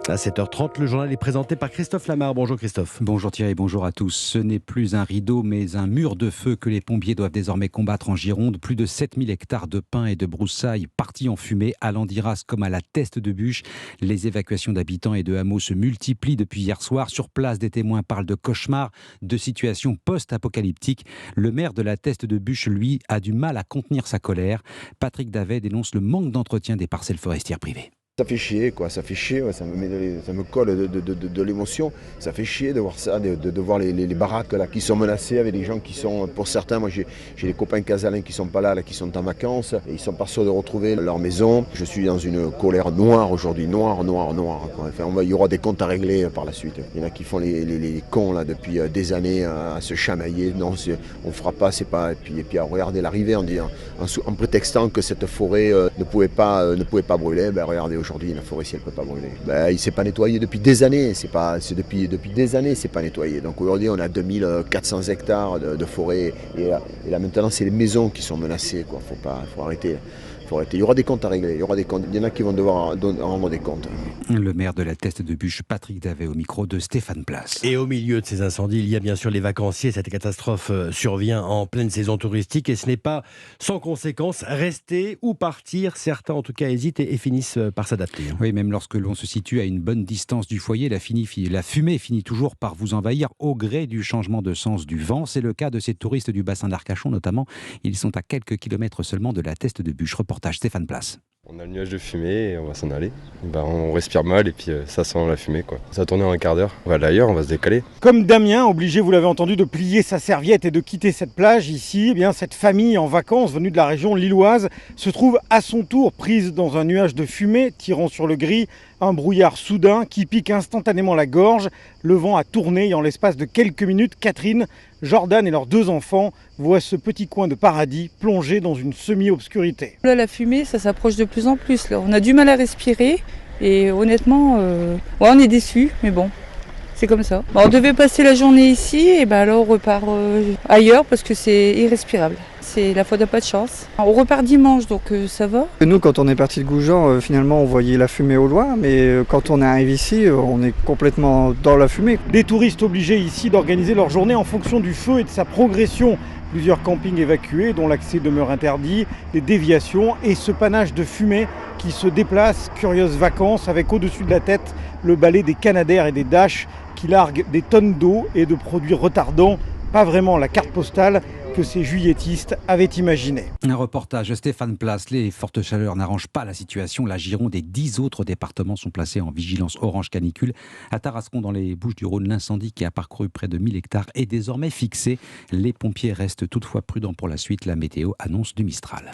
À 7h30, le journal est présenté par Christophe Lamar. Bonjour Christophe. Bonjour Thierry, bonjour à tous. Ce n'est plus un rideau, mais un mur de feu que les pompiers doivent désormais combattre en Gironde. Plus de 7000 hectares de pins et de broussailles partis en fumée à Landiras comme à la Teste de Buch. Les évacuations d'habitants et de hameaux se multiplient depuis hier soir. Sur place, des témoins parlent de cauchemars, de situations post-apocalyptiques. Le maire de la Teste de Buch, lui, a du mal à contenir sa colère. Patrick Davet dénonce le manque d'entretien des parcelles forestières privées. Ça fait chier, quoi. Ça fait chier, ouais. Ça me colle de l'émotion. Ça fait chier de voir ça, de voir les baraques là, qui sont menacées avec des gens qui sont, pour certains, moi j'ai des copains casalins qui sont pas là, qui sont en vacances, et ils sont pas sûrs de retrouver leur maison. Je suis dans une colère noire aujourd'hui, noire, quoi. Enfin, il y aura des comptes à régler par la suite. Il y en a qui font les cons là depuis des années à se chamailler. Non, on fera pas, c'est pas. Et puis à regarder l'arrivée en prétextant que cette forêt ne pouvait pas brûler. Ben regardez. Aujourd'hui, la forêt, si elle ne peut pas brûler. Il ne s'est pas nettoyé depuis des années. C'est depuis des années, c'est pas nettoyé. Donc aujourd'hui, on a 2400 hectares de forêt. Et là maintenant, c'est les maisons qui sont menacées. Faut arrêter. Il y aura des comptes à régler. Il y en a qui vont devoir rendre des comptes. Le maire de la Teste de Buch, Patrick Davet, au micro de Stéphane Place. Et au milieu de ces incendies, il y a bien sûr les vacanciers. Cette catastrophe survient en pleine saison touristique et ce n'est pas sans conséquence. Rester ou partir, certains en tout cas hésitent et finissent par s'adapter. Oui, même lorsque l'on se situe à une bonne distance du foyer, la fumée finit toujours par vous envahir au gré du changement de sens du vent. C'est le cas de ces touristes du bassin d'Arcachon notamment. Ils sont à quelques kilomètres seulement de la Teste de Buch. Reportage Stéphane Place. On a le nuage de fumée et on va s'en aller. On respire mal et puis ça sent la fumée, quoi. Ça va tourner en un quart d'heure. On va aller ailleurs, on va se décaler. Comme Damien, obligé, vous l'avez entendu, de plier sa serviette et de quitter cette plage ici, eh bien, cette famille en vacances venue de la région lilloise se trouve à son tour prise dans un nuage de fumée tirant sur le gris, un brouillard soudain qui pique instantanément la gorge. Le vent a tourné et en l'espace de quelques minutes, Catherine, Jordan et leurs 2 enfants voient ce petit coin de paradis plongé dans une semi-obscurité. Là, la fumée, ça s'approche de plus en plus. Là. On a du mal à respirer et honnêtement, on est déçus, mais bon, c'est comme ça. On devait passer la journée ici et alors on repart ailleurs parce que c'est irrespirable. C'est la faute de pas de chance. On repart dimanche, donc ça va. Nous, quand on est parti de Goujan, finalement, on voyait la fumée au loin, mais quand on arrive ici, on est complètement dans la fumée. Des touristes obligés ici d'organiser leur journée en fonction du feu et de sa progression. Plusieurs campings évacués, dont l'accès demeure interdit, des déviations et ce panache de fumée qui se déplace. Curieuses vacances avec au-dessus de la tête le balai des Canadair et des Dash qui larguent des tonnes d'eau et de produits retardants. Pas vraiment la carte postale que ces juilletistes avaient imaginé. Un reportage de Stéphane Place. Les fortes chaleurs n'arrangent pas la situation. La Gironde et 10 autres départements sont placés en vigilance orange canicule. À Tarascon, dans les Bouches-du-Rhône, l'incendie qui a parcouru près de 1000 hectares est désormais fixé. Les pompiers restent toutefois prudents pour la suite. La météo annonce du Mistral.